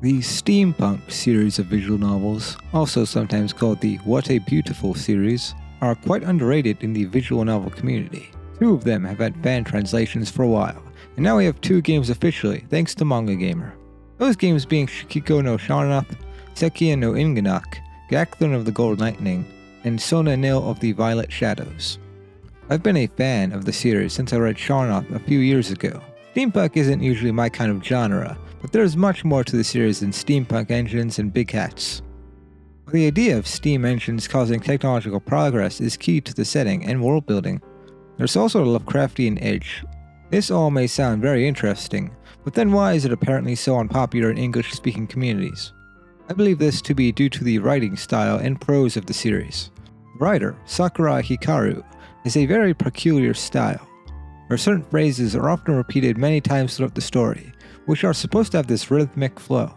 The Steampunk series of visual novels, also sometimes called the What a Beautiful series, are quite underrated in the visual novel community. Two of them have had fan translations for a while, and now we have two games officially thanks to Manga Gamer. Those games being Shikiko no Sharnath, Sekiya no Inganak, Gakthorn of the Gold Lightning, and Sona-Nyl of the Violet Shadows. I've been a fan of the series since I read Sharnath a few years ago. Steampunk isn't usually my kind of genre, but there is much more to the series than steampunk engines and big hats. While the idea of steam engines causing technological progress is key to the setting and world building, there's also a Lovecraftian edge. This all may sound very interesting, but then why is it apparently so unpopular in English-speaking communities? I believe this to be due to the writing style and prose of the series. The writer, Sakurai Hikaru, has a very peculiar style, where certain phrases are often repeated many times throughout the story, which are supposed to have this rhythmic flow.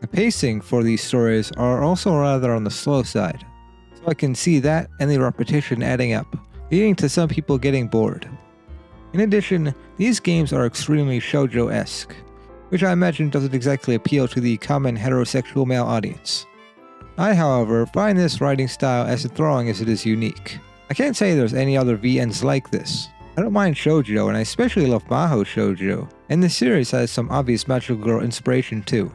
The pacing for these stories are also rather on the slow side, so I can see that and the repetition adding up, leading to some people getting bored. In addition, these games are extremely shoujo-esque, which I imagine doesn't exactly appeal to the common heterosexual male audience. I, however, find this writing style as enthralling as it is unique. I can't say there's any other VNs like this. I don't mind shoujo, and I especially love Mahou shoujo, and the series has some obvious magical girl inspiration too.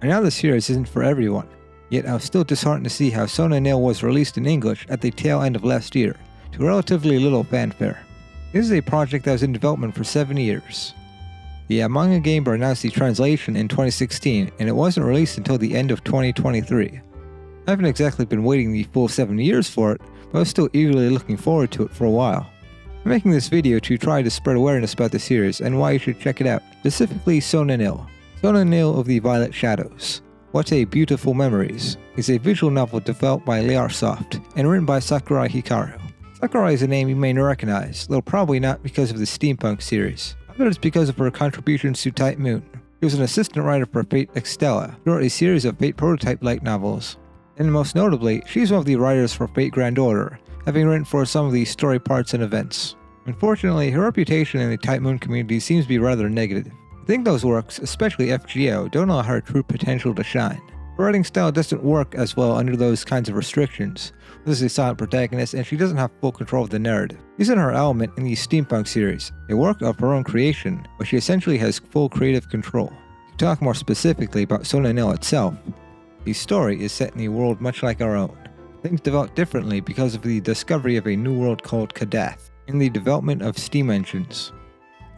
I know the series isn't for everyone, yet I was still disheartened to see how Sona-Nyl was released in English at the tail end of last year, to relatively little fanfare. This is a project that was in development for 7 years. The Manga Gamer announced the translation in 2016, and it wasn't released until the end of 2023. I haven't exactly been waiting the full 7 years for it, but I was still eagerly looking forward to it for a while. I'm making this video to try to spread awareness about the series and why you should check it out, specifically Sona-Nyl. Sona-Nyl of the Violet Shadows, What a Beautiful Memories, is a visual novel developed by Liarsoft and written by Sakurai Hikaru. Sakurai is a name you may recognize, though probably not because of the Steampunk series. Rather it's because of her contributions to Type Moon. She was an assistant writer for Fate Extella, who wrote a series of Fate prototype light novels. And most notably, she's one of the writers for Fate Grand Order, having written for some of the story parts and events. Unfortunately, her reputation in the Type Moon community seems to be rather negative. I think those works, especially FGO, don't allow her true potential to shine. Her writing style doesn't work as well under those kinds of restrictions. This is a silent protagonist and she doesn't have full control of the narrative. She's in her element in the Steampunk series, a work of her own creation, but she essentially has full creative control. To talk more specifically about Sona-Nyl itself, the story is set in a world much like our own. Things develop differently because of the discovery of a new world called Kadath and the development of steam engines.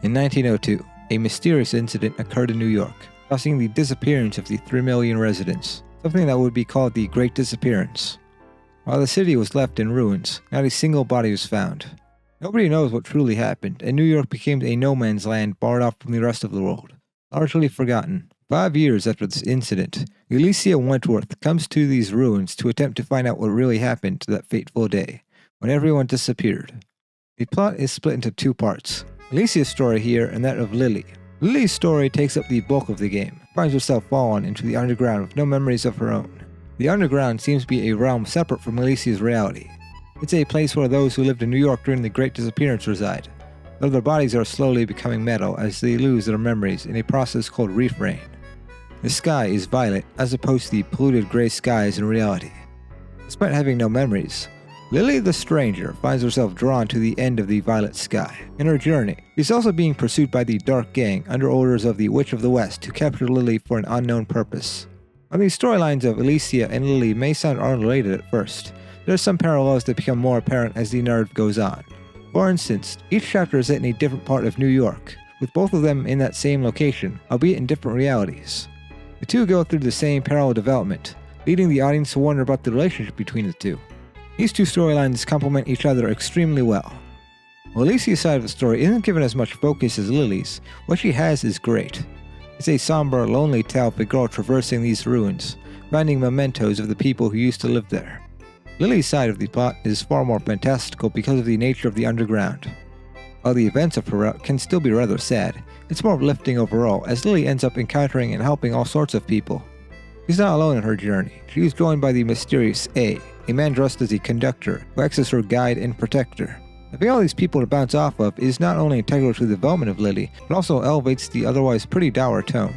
In 1902, a mysterious incident occurred in New York, causing the disappearance of the 3 million residents, something that would be called the Great Disappearance. While the city was left in ruins, not a single body was found. Nobody knows what truly happened, and New York became a no-man's land barred off from the rest of the world, largely forgotten. 5 years after this incident, Alicia Wentworth comes to these ruins to attempt to find out what really happened to that fateful day, when everyone disappeared. The plot is split into two parts, Alicia's story here and that of Lily. Lily's story takes up the bulk of the game, finds herself fallen into the underground with no memories of her own. The underground seems to be a realm separate from Alicia's reality. It's a place where those who lived in New York during the Great Disappearance reside, though their bodies are slowly becoming metal as they lose their memories in a process called refrain. The sky is violet as opposed to the polluted gray skies in reality. Despite having no memories, Lily the Stranger finds herself drawn to the end of the violet sky. In her journey, she's also being pursued by the Dark Gang under orders of the Witch of the West to capture Lily for an unknown purpose. While the storylines of Alicia and Lily may sound unrelated at first, there are some parallels that become more apparent as the narrative goes on. For instance, each chapter is set in a different part of New York, with both of them in that same location, albeit in different realities. The two go through the same parallel development, leading the audience to wonder about the relationship between the two. These two storylines complement each other extremely well. While Alicia's side of the story isn't given as much focus as Lily's, what she has is great. It's a somber, lonely tale of a girl traversing these ruins, finding mementos of the people who used to live there. Lily's side of the plot is far more fantastical because of the nature of the underground. While the events of her route can still be rather sad, it's more uplifting overall as Lily ends up encountering and helping all sorts of people. She's not alone in her journey. She is joined by the mysterious A man dressed as a conductor who acts as her guide and protector. Having all these people to bounce off of is not only integral to the development of Lily, but also elevates the otherwise pretty dour tone.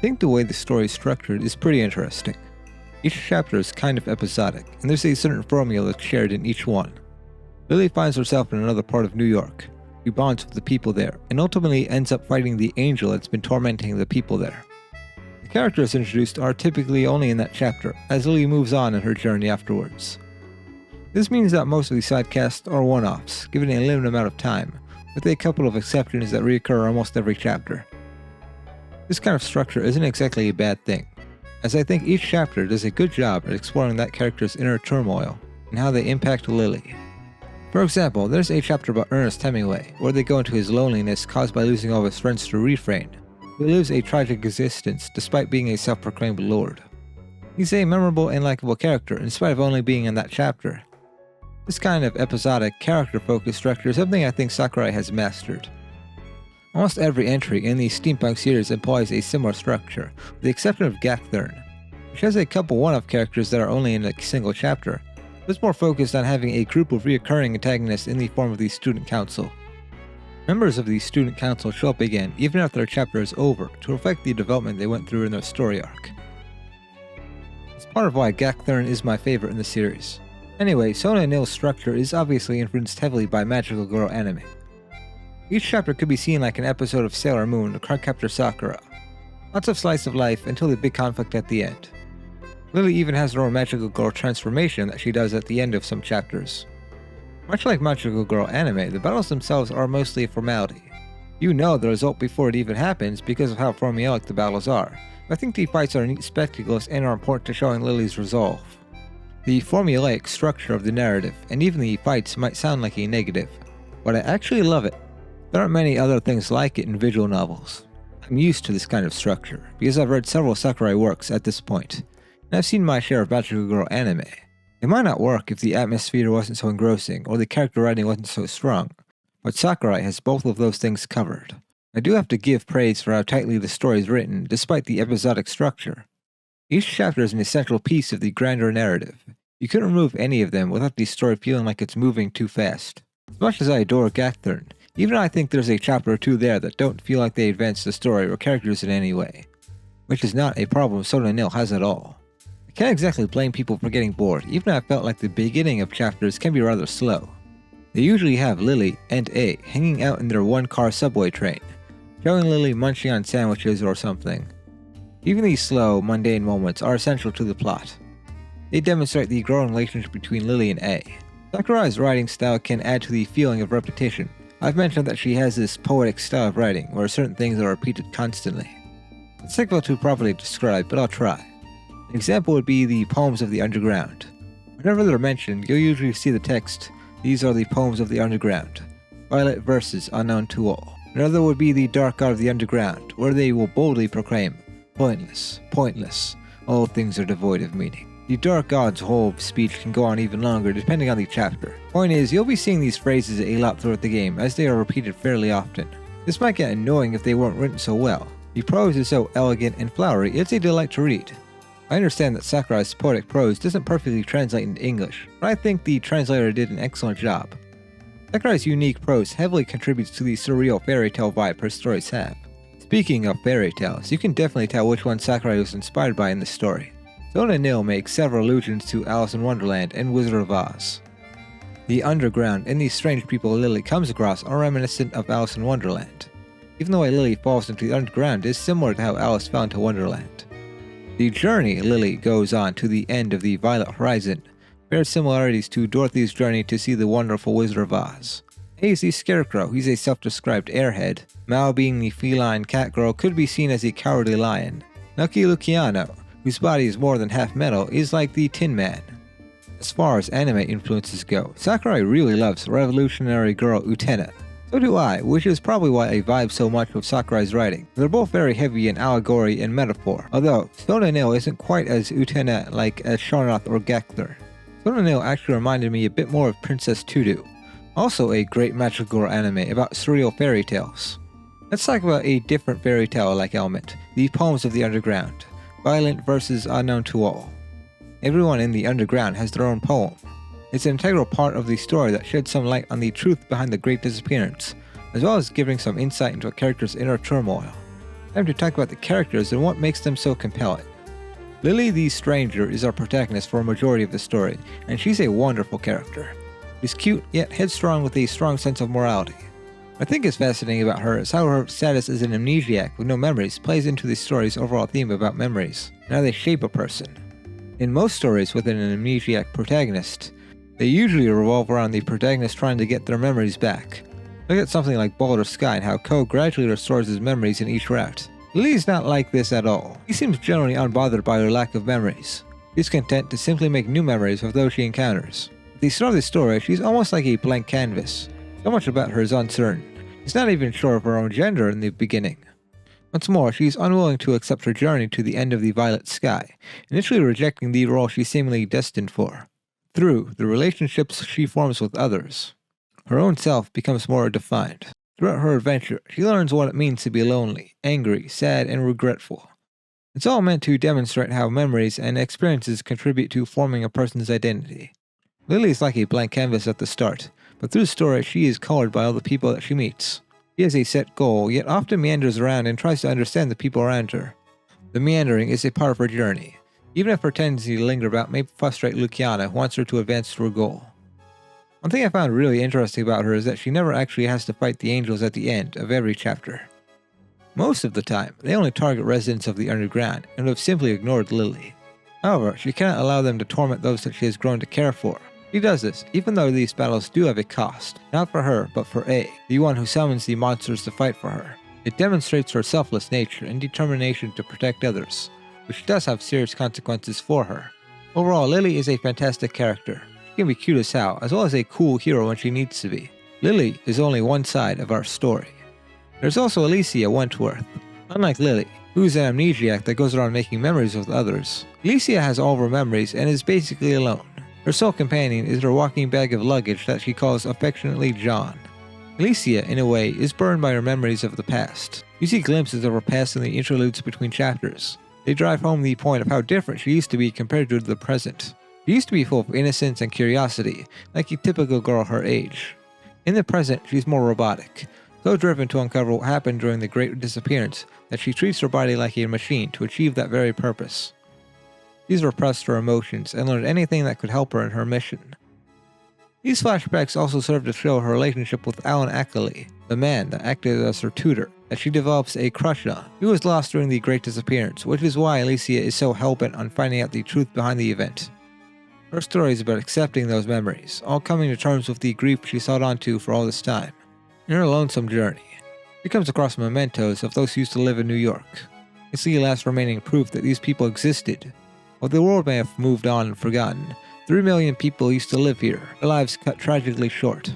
think the way the story is structured is pretty interesting. Each chapter is kind of episodic, and there's a certain formula shared in each one. Lily finds herself in another part of New York. She bonds with the people there, and ultimately ends up fighting the angel that's been tormenting the people there. The characters introduced are typically only in that chapter, as Lily moves on in her journey afterwards. This means that most of the side casts are one-offs, given a limited amount of time, with a couple of exceptions that reoccur almost every chapter. This kind of structure isn't exactly a bad thing, as I think each chapter does a good job at exploring that character's inner turmoil and how they impact Lily. For example, there's a chapter about Ernest Hemingway, where they go into his loneliness caused by losing all of his friends to refrain. He lives a tragic existence despite being a self-proclaimed lord. He's a memorable and likable character in spite of only being in that chapter. This kind of episodic, character-focused structure is something I think Sakurai has mastered. Almost every entry in the Steampunk series employs a similar structure, with the exception of Gackthorn, which has a couple one-off characters that are only in a single chapter, but is more focused on having a group of recurring antagonists in the form of the Student Council. Members of the Student Council show up again even after their chapter is over to reflect the development they went through in their story arc. It's part of why Gackthorn is my favorite in the series. Anyway, Sona-Nyl's structure is obviously influenced heavily by Magical Girl anime. Each chapter could be seen like an episode of Sailor Moon or Cardcaptor Sakura. Lots of slice of life until the big conflict at the end. Lily even has her own Magical Girl transformation that she does at the end of some chapters. Much like Magical Girl anime, the battles themselves are mostly a formality. You know the result before it even happens because of how formulaic the battles are, but I think the fights are neat spectacles and are important to showing Lily's resolve. The formulaic structure of the narrative, and even the fights, might sound like a negative, but I actually love it. There aren't many other things like it in visual novels. I'm used to this kind of structure, because I've read several Sakurai works at this point, and I've seen my share of Magical Girl anime. It might not work if the atmosphere wasn't so engrossing, or the character writing wasn't so strong, but Sakurai has both of those things covered. I do have to give praise for how tightly the story is written, despite the episodic structure. Each chapter is an essential piece of the grander narrative. You couldn't remove any of them without the story feeling like it's moving too fast. As much as I adore Gackthorn, even I think there's a chapter or two there that don't feel like they advance the story or characters in any way. Which is not a problem Sona-Nyl has at all. I can't exactly blame people for getting bored, even I felt like the beginning of chapters can be rather slow. They usually have Lily and A hanging out in their one-car subway train, showing Lily munching on sandwiches or something. Even these slow, mundane moments are essential to the plot. They demonstrate the growing relationship between Lily and A. Sakurai's writing style can add to the feeling of repetition. I've mentioned that she has this poetic style of writing where certain things are repeated constantly. It's difficult to properly describe, but I'll try. An example would be the Poems of the Underground. Whenever they're mentioned, you'll usually see the text, "These are the poems of the underground. Violet verses unknown to all." Another would be the Dark God of the Underground, where they will boldly proclaim, "Pointless, pointless, all things are devoid of meaning." The Dark God's whole speech can go on even longer depending on the chapter. Point is, you'll be seeing these phrases a lot throughout the game as they are repeated fairly often. This might get annoying if they weren't written so well. The prose is so elegant and flowery, it's a delight to read. I understand that Sakurai's poetic prose doesn't perfectly translate into English, but I think the translator did an excellent job. Sakurai's unique prose heavily contributes to the surreal fairy tale vibe her stories have. Speaking of fairy tales, you can definitely tell which one Sakurai was inspired by in this story. Sona-Nyl makes several allusions to Alice in Wonderland and Wizard of Oz. The underground and the strange people Lily comes across are reminiscent of Alice in Wonderland. Even the way Lily falls into the underground is similar to how Alice fell into Wonderland. The journey Lily goes on to the end of the Violet Horizon bears similarities to Dorothy's journey to see the wonderful Wizard of Oz. A is the Scarecrow, he's a self-described airhead. Mao, being the feline cat girl, could be seen as a cowardly lion. Nucky Luciano, whose body is more than half metal, is like the Tin Man. As far as anime influences go, Sakurai really loves revolutionary girl Utena. So do I, which is probably why I vibe so much with Sakurai's writing. They're both very heavy in allegory and metaphor, although Sona-Nyl isn't quite as Utena-like as Shonoth or Gackthorn. Sona-Nyl actually reminded me a bit more of Princess Tudu, also a great magical girl anime about surreal fairy tales. Let's talk about a different fairy tale-like element, the Poems of the Underground. Violent verses unknown to all. Everyone in the underground has their own poem. It's an integral part of the story that sheds some light on the truth behind the Great Disappearance, as well as giving some insight into a character's inner turmoil. Time to talk about the characters and what makes them so compelling. Lily the Stranger is our protagonist for a majority of the story, and she's a wonderful character. She's cute, yet headstrong with a strong sense of morality. What I think is fascinating about her is how her status as an amnesiac with no memories plays into the story's overall theme about memories, and how they shape a person. In most stories with an amnesiac protagonist, they usually revolve around the protagonist trying to get their memories back. Look at something like Baldur's Sky and how Ko gradually restores his memories in each route. Lily's not like this at all. He seems generally unbothered by her lack of memories. She's content to simply make new memories of those she encounters. At the start of the story, she's almost like a blank canvas. So much about her is uncertain. She's not even sure of her own gender in the beginning. Once more, she's unwilling to accept her journey to the end of the violet sky, initially rejecting the role she's seemingly destined for. Through the relationships she forms with others, her own self becomes more defined. Throughout her adventure, she learns what it means to be lonely, angry, sad, and regretful. It's all meant to demonstrate how memories and experiences contribute to forming a person's identity. Lily is like a blank canvas at the start, but through the story she is colored by all the people that she meets. She has a set goal, yet often meanders around and tries to understand the people around her. The meandering is a part of her journey, even if her tendency to linger about may frustrate Luciana, who wants her to advance to her goal. One thing I found really interesting about her is that she never actually has to fight the angels at the end of every chapter. Most of the time, they only target residents of the underground and have simply ignored Lily. However, she cannot allow them to torment those that she has grown to care for. She does this, even though these battles do have a cost, not for her, but for A, the one who summons the monsters to fight for her. It demonstrates her selfless nature and determination to protect others, which does have serious consequences for her. Overall, Lily is a fantastic character. She can be cute as hell, as well as a cool hero when she needs to be. Lily is only one side of our story. There's also Alicia Wentworth. Unlike Lily, who's an amnesiac that goes around making memories with others, Alicia has all of her memories and is basically alone. Her sole companion is her walking bag of luggage that she calls affectionately John. Alicia, in a way, is burned by her memories of the past. You see glimpses of her past in the interludes between chapters. They drive home the point of how different she used to be compared to the present. She used to be full of innocence and curiosity, like a typical girl her age. In the present, she's more robotic, so driven to uncover what happened during the Great Disappearance that she treats her body like a machine to achieve that very purpose. She's repressed her emotions and learned anything that could help her in her mission. These flashbacks also serve to show her relationship with Alan Ackley, the man that acted as her tutor, that she develops a crush on. He was lost during the Great Disappearance, which is why Alicia is so hellbent on finding out the truth behind the event. Her story is about accepting those memories, all coming to terms with the grief she's held onto for all this time. In her lonesome journey, she comes across mementos of those who used to live in New York. It's the last remaining proof that these people existed. While the world may have moved on and forgotten, 3 million people used to live here, their lives cut tragically short.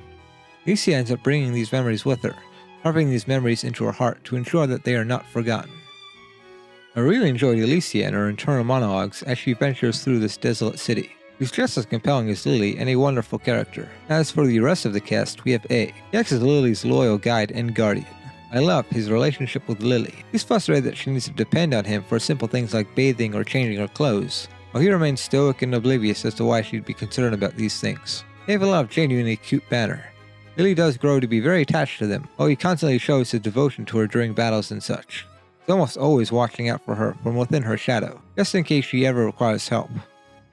Alicia ends up bringing these memories with her, carving these memories into her heart to ensure that they are not forgotten. I really enjoyed Alicia and her internal monologues as she ventures through this desolate city. She's just as compelling as Lily and a wonderful character. As for the rest of the cast, we have A. He acts as Lily's loyal guide and guardian. I love his relationship with Lily. He's frustrated that she needs to depend on him for simple things like bathing or changing her clothes, while he remains stoic and oblivious as to why she'd be concerned about these things. They have a lot of genuinely cute banter. Lily does grow to be very attached to them, while he constantly shows his devotion to her during battles and such. He's almost always watching out for her from within her shadow, just in case she ever requires help.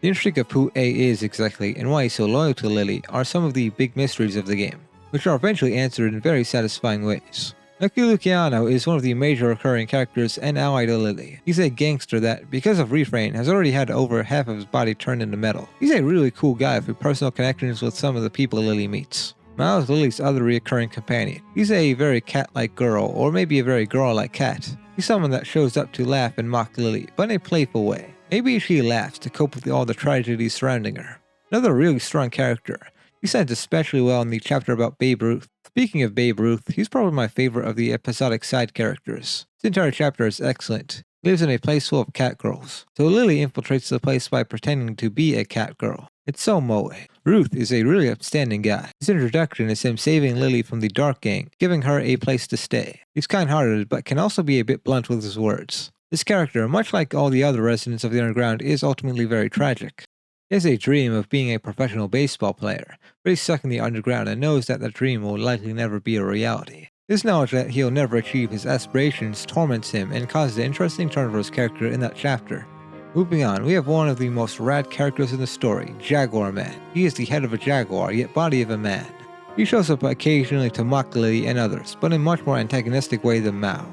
The intrigue of who A is exactly and why he's so loyal to Lily are some of the big mysteries of the game, which are eventually answered in very satisfying ways. Lucky Luciano is one of the major recurring characters and ally to Lily. He's a gangster that, because of refrain, has already had over half of his body turned into metal. He's a really cool guy with personal connections with some of the people Lily meets. Mal is Lily's other recurring companion. He's a very cat-like girl, or maybe a very girl-like cat. He's someone that shows up to laugh and mock Lily, but in a playful way. Maybe she laughs to cope with all the tragedies surrounding her. Another really strong character. He shines especially well in the chapter about Babe Ruth. Speaking of Babe Ruth, he's probably my favorite of the episodic side characters. This entire chapter is excellent. He lives in a place full of cat girls, so Lily infiltrates the place by pretending to be a cat girl. It's so moe. Ruth is a really upstanding guy. His introduction is him saving Lily from the Dark Gang, giving her a place to stay. He's kind-hearted, but can also be a bit blunt with his words. This character, much like all the other residents of the Underground, is ultimately very tragic. He has a dream of being a professional baseball player, but he's stuck in the Underground and knows that that dream will likely never be a reality. This knowledge that he'll never achieve his aspirations torments him and causes an interesting turn for his character in that chapter. Moving on, we have one of the most rad characters in the story, Jaguar Man. He is the head of a jaguar, yet body of a man. He shows up occasionally to mock Lily and others, but in a much more antagonistic way than Mao.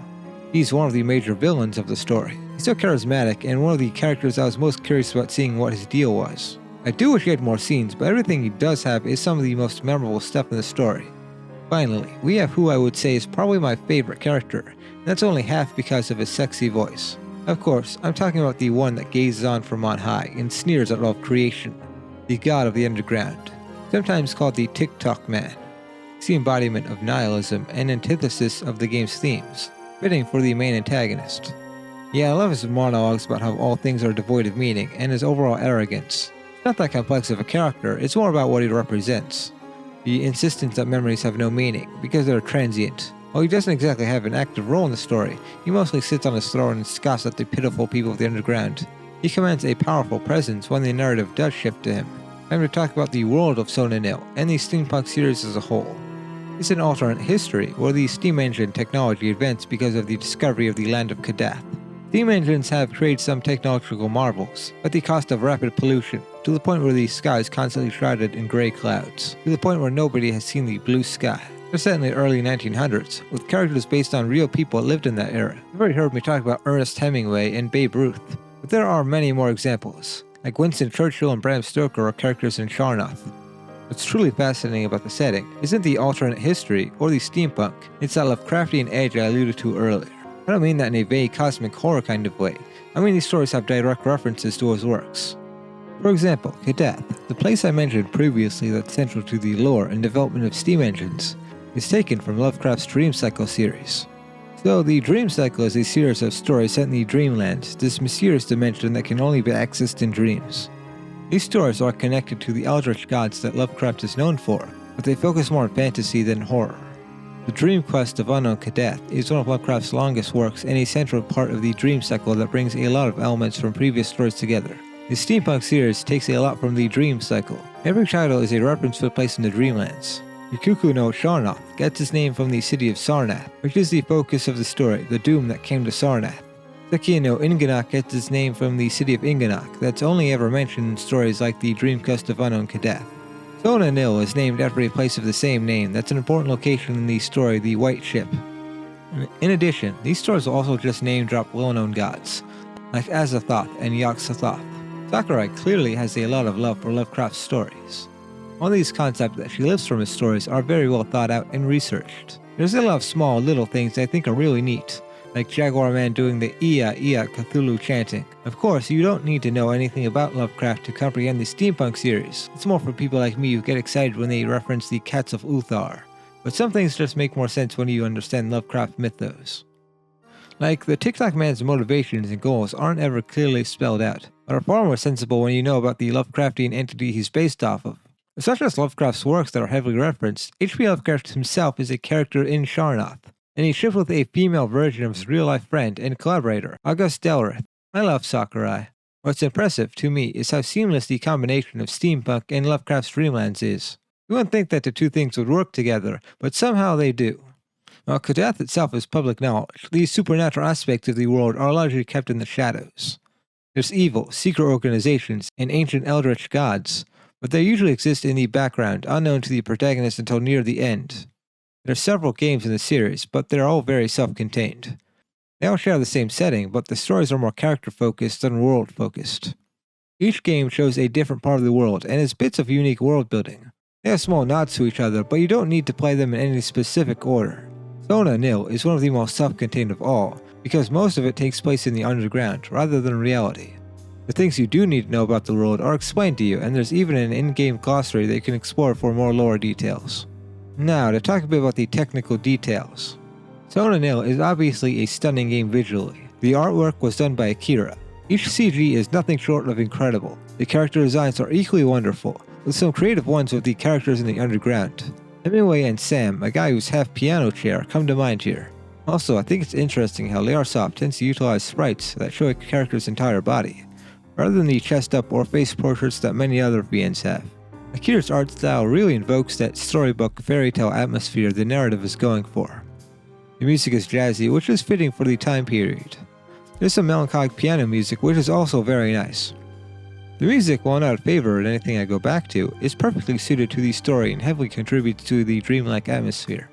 He's one of the major villains of the story. He's so charismatic and one of the characters I was most curious about seeing what his deal was. I do wish he had more scenes, but everything he does have is some of the most memorable stuff in the story. Finally, we have who I would say is probably my favorite character, and that's only half because of his sexy voice. Of course, I'm talking about the one that gazes on from on high and sneers at all of creation, the god of the underground, sometimes called the TikTok Man. He's the embodiment of nihilism and antithesis of the game's themes, fitting for the main antagonist. Yeah, I love his monologues about how all things are devoid of meaning and his overall arrogance. It's not that complex of a character, it's more about what he represents. The insistence that memories have no meaning, because they're transient. While he doesn't exactly have an active role in the story, he mostly sits on his throne and scoffs at the pitiful people of the underground. He commands a powerful presence when the narrative does shift to him. Time to talk about the world of Sona-Nyl and the Steampunk series as a whole. It's an alternate history where the steam engine technology advanced because of the discovery of the land of Kadath. Steam engines have created some technological marvels, at the cost of rapid pollution, to the point where the sky is constantly shrouded in gray clouds, to the point where nobody has seen the blue sky. They're set in the early 1900s, with characters based on real people that lived in that era. You've already heard me talk about Ernest Hemingway and Babe Ruth, but there are many more examples, like Winston Churchill and Bram Stoker are characters in Sona-Nyl. What's truly fascinating about the setting isn't the alternate history or the steampunk, it's that Lovecraftian edge I alluded to earlier. I don't mean that in a vague cosmic horror kind of way, I mean these stories have direct references to his works. For example, Kadath, the place I mentioned previously that's central to the lore and development of steam engines, is taken from Lovecraft's Dream Cycle series. So the Dream Cycle is a series of stories set in the Dreamlands, this mysterious dimension that can only be accessed in dreams. These stories are connected to the eldritch gods that Lovecraft is known for, but they focus more on fantasy than horror. The Dream Quest of Unknown Kadath is one of Lovecraft's longest works and a central part of the Dream Cycle that brings a lot of elements from previous stories together. The Steampunk series takes a lot from the Dream Cycle. Every title is a reference to a place in the Dreamlands. Rikuku no Sharnath gets its name from the city of Sarnath, which is the focus of the story, the doom that came to Sarnath. Sekia no Inganak gets its name from the city of Inganak, that's only ever mentioned in stories like the Dream Quest of Unknown Kadath. Sona-Nyl is named after a place of the same name that's an important location in the story The White Ship. In addition, these stories will also just name drop well-known gods, like Azathoth and Yog-Sothoth. Sakurai clearly has a lot of love for Lovecraft's stories. All these concepts that she lifts from his stories are very well thought out and researched. There's a lot of small little things I think are really neat, like Jaguar Man doing the Ia Ia Cthulhu chanting. Of course, you don't need to know anything about Lovecraft to comprehend the Steampunk series. It's more for people like me who get excited when they reference the Cats of Uthar. But some things just make more sense when you understand Lovecraft mythos. Like, the TikTok Man's motivations and goals aren't ever clearly spelled out, but are far more sensible when you know about the Lovecraftian entity he's based off of. Such as Lovecraft's works that are heavily referenced, H.P. Lovecraft himself is a character in Sharnath, and he's shipped with a female version of his real-life friend and collaborator, August Delrith. I love Sakurai. What's impressive to me is how seamless the combination of steampunk and Lovecraft's Dreamlands is. You wouldn't think that the two things would work together, but somehow they do. While Kadath itself is public knowledge, these supernatural aspects of the world are largely kept in the shadows. There's evil, secret organizations, and ancient eldritch gods, but they usually exist in the background, unknown to the protagonist until near the end. There are several games in the series, but they're all very self-contained. They all share the same setting, but the stories are more character-focused than world-focused. Each game shows a different part of the world, and has bits of unique world-building. They have small nods to each other, but you don't need to play them in any specific order. Sona-Nyl is one of the most self-contained of all, because most of it takes place in the underground, rather than reality. The things you do need to know about the world are explained to you, and there's even an in-game glossary that you can explore for more lore details. Now, to talk a bit about the technical details. Sona-Nyl is obviously a stunning game visually. The artwork was done by Akira. Each CG is nothing short of incredible. The character designs are equally wonderful, with some creative ones with the characters in the underground. Hemingway and Sam, a guy who's half piano chair, come to mind here. Also, I think it's interesting how Liarsoft tends to utilize sprites that show a character's entire body, rather than the chest up or face portraits that many other VNs have. Akira's art style really invokes that storybook fairy tale atmosphere the narrative is going for. The music is jazzy, which is fitting for the time period. There's some melancholic piano music, which is also very nice. The music, while not a favorite or anything I go back to, is perfectly suited to the story and heavily contributes to the dreamlike atmosphere.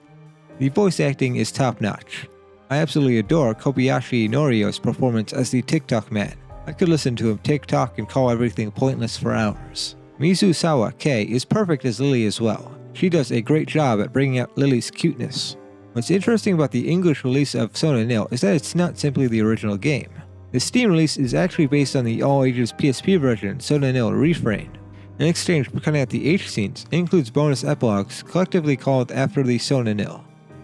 The voice acting is top-notch. I absolutely adore Kobayashi Norio's performance as the TikTok man. I could listen to him TikTok and call everything pointless for hours. Mizusawa Kei is perfect as Lily as well. She does a great job at bringing out Lily's cuteness. What's interesting about the English release of Sona-Nyl is that it's not simply the original game. The Steam release is actually based on the all-ages PSP version, Sona-Nyl Refrain. In exchange for cutting out the H scenes, it includes bonus epilogues, collectively called after the Sona-Nyl.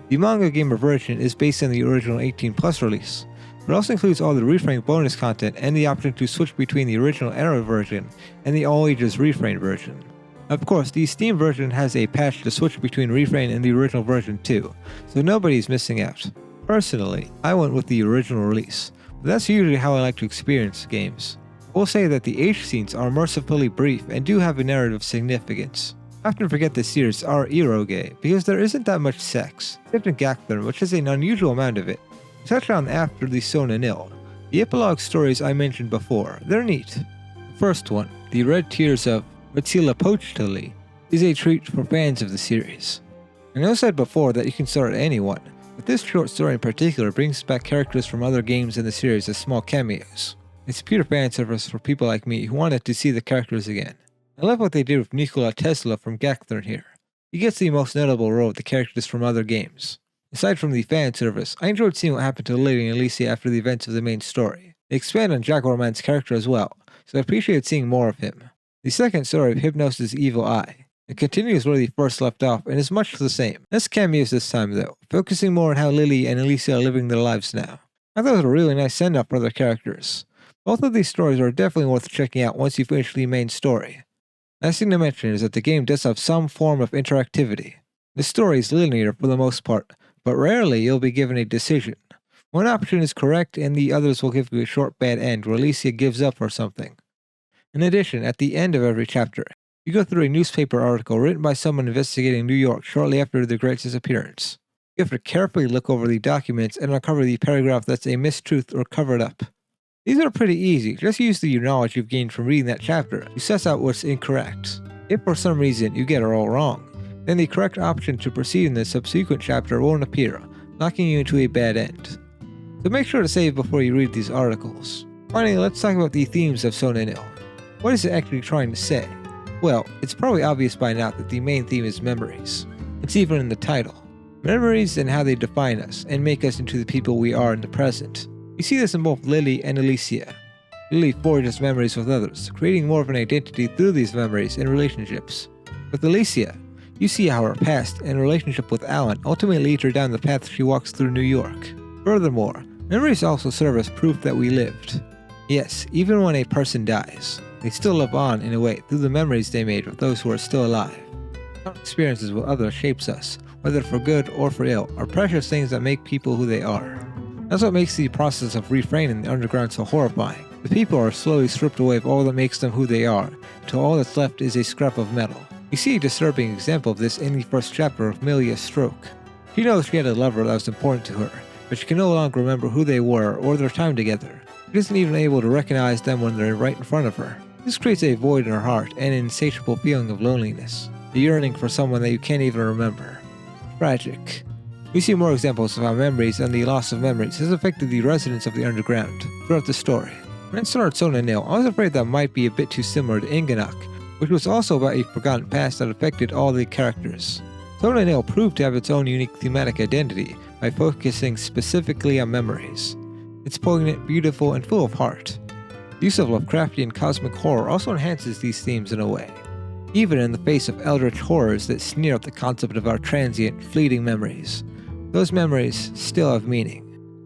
The manga gamer version is based on the original 18+ release, but also includes all the Refrain bonus content and the option to switch between the original Era version and the all-ages Refrain version. Of course, the Steam version has a patch to switch between Refrain and the original version too, so nobody's missing out. Personally, I went with the original release, but that's usually how I like to experience games. I will say that the H scenes are mercifully brief and do have a narrative significance. I often forget the series are eroge because there isn't that much sex, except in Gakthorn, which is an unusual amount of it. Touched on after the Sona-Nyl. The epilogue stories I mentioned before, they're neat. The first one, The Red Tears of Huitzilopochtli, is a treat for fans of the series. I know I said before that you can start at anyone, but this short story in particular brings back characters from other games in the series as small cameos. It's pure fan service for people like me who wanted to see the characters again. I love what they did with Nikola Tesla from Gakthorn here. He gets the most notable role of the characters from other games. Aside from the fan service, I enjoyed seeing what happened to Lily and Alicia after the events of the main story. They expand on Jaguar Man's character as well, so I appreciated seeing more of him. The second story of Hypnos' Evil Eye. It continues where they first left off and is much the same. Less cameos this time though, focusing more on how Lily and Alicia are living their lives now. I thought it was a really nice send-off for their characters. Both of these stories are definitely worth checking out once you finish the main story. Last thing to mention is that the game does have some form of interactivity. The story is linear for the most part, but rarely you'll be given a decision. One option is correct and the others will give you a short bad end where Alicia gives up or something. In addition, at the end of every chapter, you go through a newspaper article written by someone investigating New York shortly after the Great Disappearance. You have to carefully look over the documents and uncover the paragraph that's a mistruth or covered up. These are pretty easy, just use the knowledge you've gained from reading that chapter to suss out what's incorrect. If for some reason you get it all wrong, then the correct option to proceed in the subsequent chapter won't appear, locking you into a bad end. So make sure to save before you read these articles. Finally, let's talk about the themes of Sona-Nyl. What is it actually trying to say? Well, it's probably obvious by now that the main theme is memories. It's even in the title. Memories and how they define us and make us into the people we are in the present. You see this in both Lily and Alicia. Lily forges memories with others, creating more of an identity through these memories and relationships. With Alicia, you see how her past and relationship with Alan ultimately lead her down the path she walks through New York. Furthermore, memories also serve as proof that we lived. Yes, even when a person dies, they still live on in a way through the memories they made with those who are still alive. Our experiences with others shapes us, whether for good or for ill, are precious things that make people who they are. That's what makes the process of refraining the underground so horrifying. The people are slowly stripped away of all that makes them who they are, until all that's left is a scrap of metal. You see a disturbing example of this in the first chapter of Milia's stroke. She knows she had a lover that was important to her, but she can no longer remember who they were or their time together. She isn't even able to recognize them when they're right in front of her. This creates a void in her heart and an insatiable feeling of loneliness, a yearning for someone that you can't even remember. Tragic. We see more examples of how memories and the loss of memories has affected the residents of the underground throughout the story. When I started Sona-Nyl, I was afraid that might be a bit too similar to Inganak, which was also about a forgotten past that affected all the characters. Sona-Nyl proved to have its own unique thematic identity by focusing specifically on memories. It's poignant, beautiful, and full of heart. The use of Lovecraftian cosmic horror also enhances these themes in a way, even in the face of eldritch horrors that sneer at the concept of our transient, fleeting memories. Those memories still have meaning.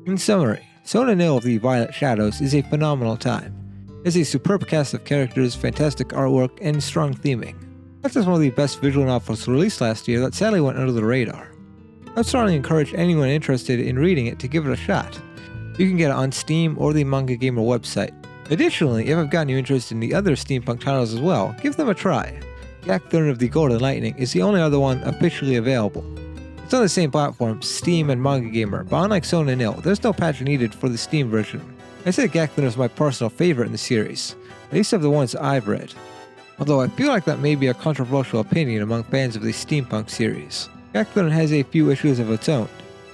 In summary, Sona-Nyl of the Violet Shadows is a phenomenal time. It has a superb cast of characters, fantastic artwork, and strong theming. That's just one of the best visual novels released last year that sadly went under the radar. I would strongly encourage anyone interested in reading it to give it a shot. You can get it on Steam or the Manga Gamer website. Additionally, if I've gotten you interested in the other Steampunk titles as well, give them a try. Gakthorn of the Golden Lightning is the only other one officially available. It's on the same platform, Steam and Manga Gamer, but unlike Sona-Nyl, there's no patch needed for the Steam version. I say Gakuen is my personal favorite in the series, at least of the ones I've read. Although I feel like that may be a controversial opinion among fans of the Steampunk series. Gakuen has a few issues of its own,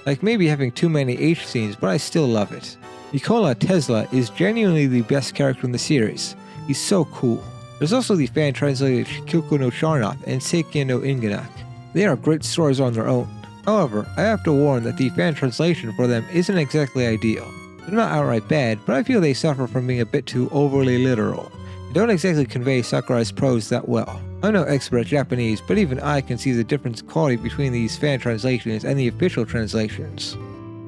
like maybe having too many H scenes, but I still love it. Nikola Tesla is genuinely the best character in the series. He's so cool. There's also the fan-translated Shikyoku no Sharnoth and Seiken no Inganak. They are great stories on their own. However, I have to warn that the fan translation for them isn't exactly ideal. They're not outright bad, but I feel they suffer from being a bit too overly literal. They don't exactly convey Sakurai's prose that well. I'm no expert at Japanese, but even I can see the difference in quality between these fan translations and the official translations.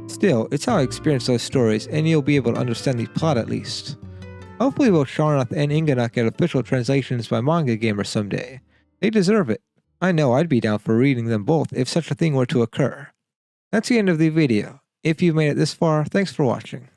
Still, it's how I experience those stories, and you'll be able to understand the plot at least. Hopefully both Sharnoth and Inganak get official translations by Manga Gamer someday. They deserve it. I know I'd be down for reading them both if such a thing were to occur. That's the end of the video. If you've made it this far, thanks for watching.